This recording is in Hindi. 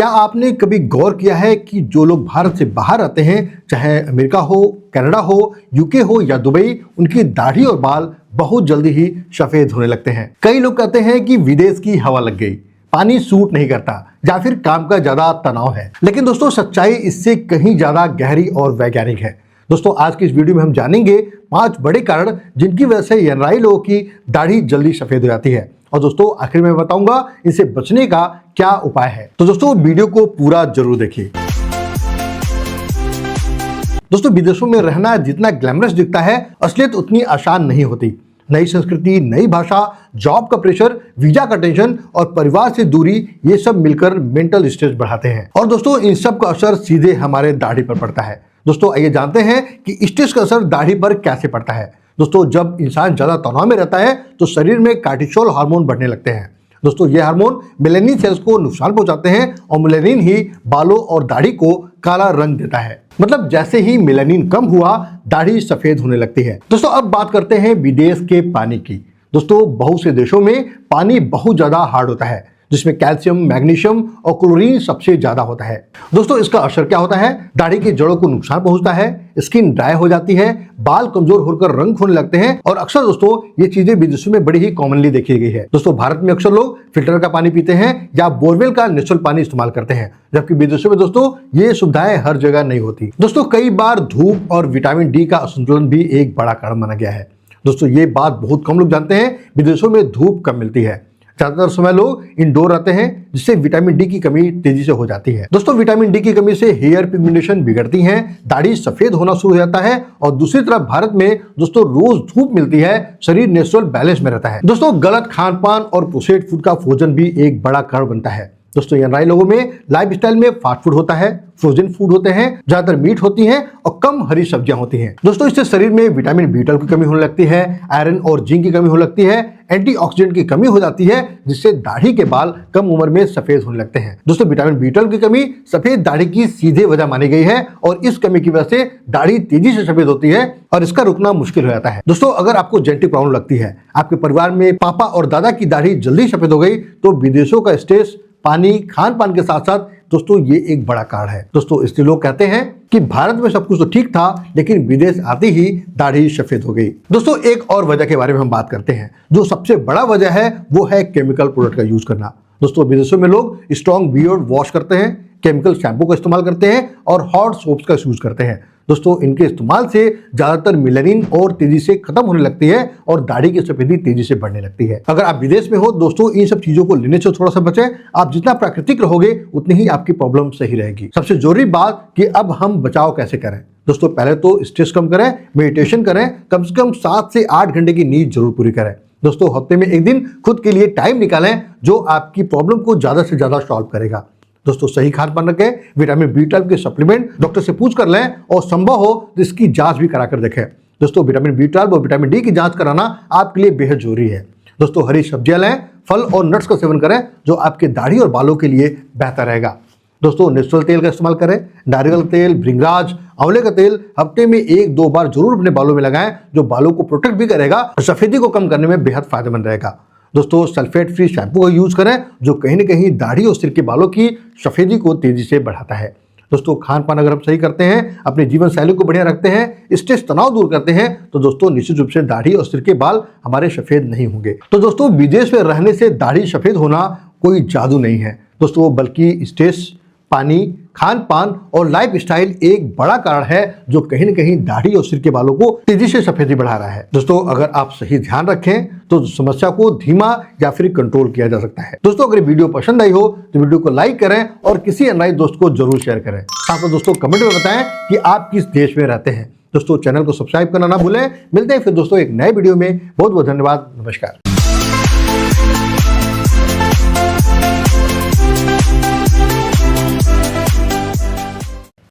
क्या आपने कभी गौर किया है कि जो लोग भारत से बाहर रहते हैं, चाहे अमेरिका हो, कनाडा हो, यूके हो या दुबई, उनकी दाढ़ी और बाल बहुत जल्दी ही सफेद होने लगते हैं। कई लोग कहते हैं कि विदेश की हवा लग गई, पानी सूट नहीं करता या फिर काम का ज्यादा तनाव है। लेकिन दोस्तों सच्चाई इससे कहीं ज्यादा गहरी और वैज्ञानिक है। दोस्तों आज की इस वीडियो में हम जानेंगे 5 बड़े कारण जिनकी वजह से एनआरआई लोगों की दाढ़ी जल्दी सफेद हो जाती है। और दोस्तों आखिर में बताऊंगा इनसे बचने का क्या उपाय है। तो दोस्तों वीडियो को पूरा जरूर देखिए। दोस्तों विदेशों में रहना जितना ग्लैमरस दिखता है, असलियत उतनी आसान नहीं होती। नई संस्कृति, नई भाषा, जॉब का प्रेशर, वीजा का टेंशन और परिवार से दूरी, ये सब मिलकर मेंटल स्ट्रेस बढ़ाते हैं। और दोस्तों इन सब का असर सीधे हमारे दाढ़ी पर पड़ता है। दोस्तों आइए जानते हैं कि स्ट्रेस का असर दाढ़ी पर कैसे पड़ता है। दोस्तों जब इंसान ज्यादा तनाव में रहता है तो शरीर में कार्टिसोल हार्मोन बढ़ने लगते हैं। दोस्तों ये हार्मोन मेलानिन सेल्स को नुकसान पहुंचाते हैं और मेलानिन ही बालों और दाढ़ी को काला रंग देता है। मतलब जैसे ही मेलानिन कम हुआ, दाढ़ी सफेद होने लगती है। दोस्तों अब बात करते हैं विदेश के पानी की। दोस्तों बहुत से देशों में पानी बहुत ज्यादा हार्ड होता है, जिसमें कैल्शियम, मैग्नीशियम और क्लोरीन सबसे ज्यादा होता है। दोस्तों इसका असर क्या होता है? दाढ़ी की जड़ों को नुकसान पहुंचता है, स्किन ड्राई हो जाती है, बाल कमजोर होकर रंग खोने लगते हैं। और अक्सर दोस्तों ये चीजें विदेशों में बड़ी ही कॉमनली देखी गई है। दोस्तों भारत में अक्सर लोग फिल्टर का पानी पीते हैं या बोरवेल का नेचुरल पानी इस्तेमाल करते हैं, जबकि विदेशों में दोस्तों ये सुविधाएं हर जगह नहीं होती। दोस्तों कई बार धूप और विटामिन डी का असंतुलन भी एक बड़ा कारण माना गया है। दोस्तों ये बात बहुत कम लोग जानते हैं, विदेशों में धूप कम मिलती है। ज्यादातर समय लोग इंडोर रहते हैं, जिससे विटामिन डी की कमी तेजी से हो जाती है। दोस्तों विटामिन डी की कमी से हेयर पिगमेंटेशन बिगड़ती है, दाढ़ी सफेद होना शुरू हो जाता है। और दूसरी तरफ भारत में दोस्तों रोज धूप मिलती है, शरीर नेचुरल बैलेंस में रहता है। दोस्तों गलत खान पान और प्रोसेस्ड फूड का भोजन भी एक बड़ा कारण बनता है। दोस्तों एनआरआई लोगों में लाइफस्टाइल में फास्ट फूड होता है, फ्रोजन फूड होते हैं, ज्यादातर मीट होती हैं और कम हरी सब्जियां होती हैं। दोस्तों इससे शरीर में विटामिन बी12 की कमी होने लगती है, आयरन और जिंक की कमी होने लगती है, एंटीऑक्सीडेंट की कमी हो जाती है, जिससे दाढ़ी के बाल कम उम्र में सफेद होने लगते हैं। दोस्तों विटामिन बी12 की कमी सफेद दाढ़ी की सीधे वजह मानी गई है और इस कमी की वजह से दाढ़ी तेजी से सफेद होती है और इसका रुकना मुश्किल हो जाता है। दोस्तों अगर आपको जेनेटिक प्रॉब्लम लगती है, आपके परिवार में पापा और दादा की दाढ़ी जल्दी सफेद हो गई, तो विदेशों का स्ट्रेस, पानी, खान पान के साथ साथ दोस्तों ये एक बड़ा कारण है। दोस्तों इसलिए लोग कहते हैं कि भारत में सब कुछ तो ठीक था, लेकिन विदेश आते ही दाढ़ी सफेद हो गई। दोस्तों एक और वजह के बारे में हम बात करते हैं। जो सबसे बड़ा वजह है वो है केमिकल प्रोडक्ट का यूज करना। दोस्तों विदेशों में लोग स्ट्रॉन्ग बियर्ड वॉश करते हैं, केमिकल शैम्पू का इस्तेमाल करते हैं और हॉट सोप्स का यूज करते हैं। दोस्तों इनके इस्तेमाल से ज्यादातर मेलानिन और तेजी से खत्म होने लगती है और दाढ़ी की सफेदी तेजी से बढ़ने लगती है। अगर आप विदेश में हो दोस्तों, इन सब चीजों को लेने से थोड़ा सा बचें। आप जितना प्राकृतिक रहोगे उतनी ही आपकी प्रॉब्लम सही रहेगी। सबसे जरूरी बात कि अब हम बचाव कैसे करें। दोस्तों पहले तो स्ट्रेस कम करें, मेडिटेशन करें, कम से कम 7 से 8 घंटे की नींद जरूर पूरी करें। दोस्तों हफ्ते में एक दिन खुद के लिए टाइम निकालें, जो आपकी प्रॉब्लम को ज्यादा से ज्यादा सॉल्व करेगा। दोस्तों सही खान पान रखें, विटामिन बी12 के सप्लीमेंट डॉक्टर से पूछ कर लें और संभव हो तो इसकी जांच भी करा कर देखें। दोस्तों विटामिन बी12 और विटामिन डी की जांच कराना आपके लिए बेहद जरूरी है। दोस्तों हरी सब्जियां लें, फल और नट्स का सेवन करें, जो आपके दाढ़ी और बालों के लिए बेहतर रहेगा। दोस्तों नेचुरल तेल का इस्तेमाल करें, नारियल तेल, भृंगराज, आंवले का तेल हफ्ते में 1-2 बार जरूर अपने बालों में लगाएं, जो बालों को प्रोटेक्ट भी करेगा और सफेदी को कम करने में बेहद फायदेमंद रहेगा। दोस्तों सल्फेट फ्री शैम्पू का यूज करें, जो कहीं न कहीं दाढ़ी और सिर के बालों की सफेदी को तेजी से बढ़ाता है। दोस्तों खान पान अगर हम सही करते हैं, अपनी जीवन शैली को बढ़िया रखते हैं, स्ट्रेस तनाव दूर करते हैं, तो दोस्तों निश्चित रूप से दाढ़ी और सिर के बाल हमारे सफेद नहीं होंगे। तो दोस्तों विदेश में रहने से दाढ़ी सफेद होना कोई जादू नहीं है दोस्तों, बल्कि स्ट्रेस, पानी, खान पान और लाइफ स्टाइल एक बड़ा कारण है, जो कहीं न कहीं दाढ़ी और सिर के बालों को तेजी से सफेदी बढ़ा रहा है। दोस्तों अगर आप सही ध्यान रखें तो समस्या को धीमा या फिर कंट्रोल किया जा सकता है। दोस्तों अगर वीडियो पसंद आई हो तो वीडियो को लाइक करें और किसी एनआरआई दोस्त को जरूर शेयर करें। साथ में दोस्तों कमेंट में बताएं कि आप किस देश में रहते हैं। दोस्तों चैनल को सब्सक्राइब करना ना भूलें। मिलते हैं फिर दोस्तों एक नए वीडियो में। बहुत बहुत धन्यवाद। नमस्कार।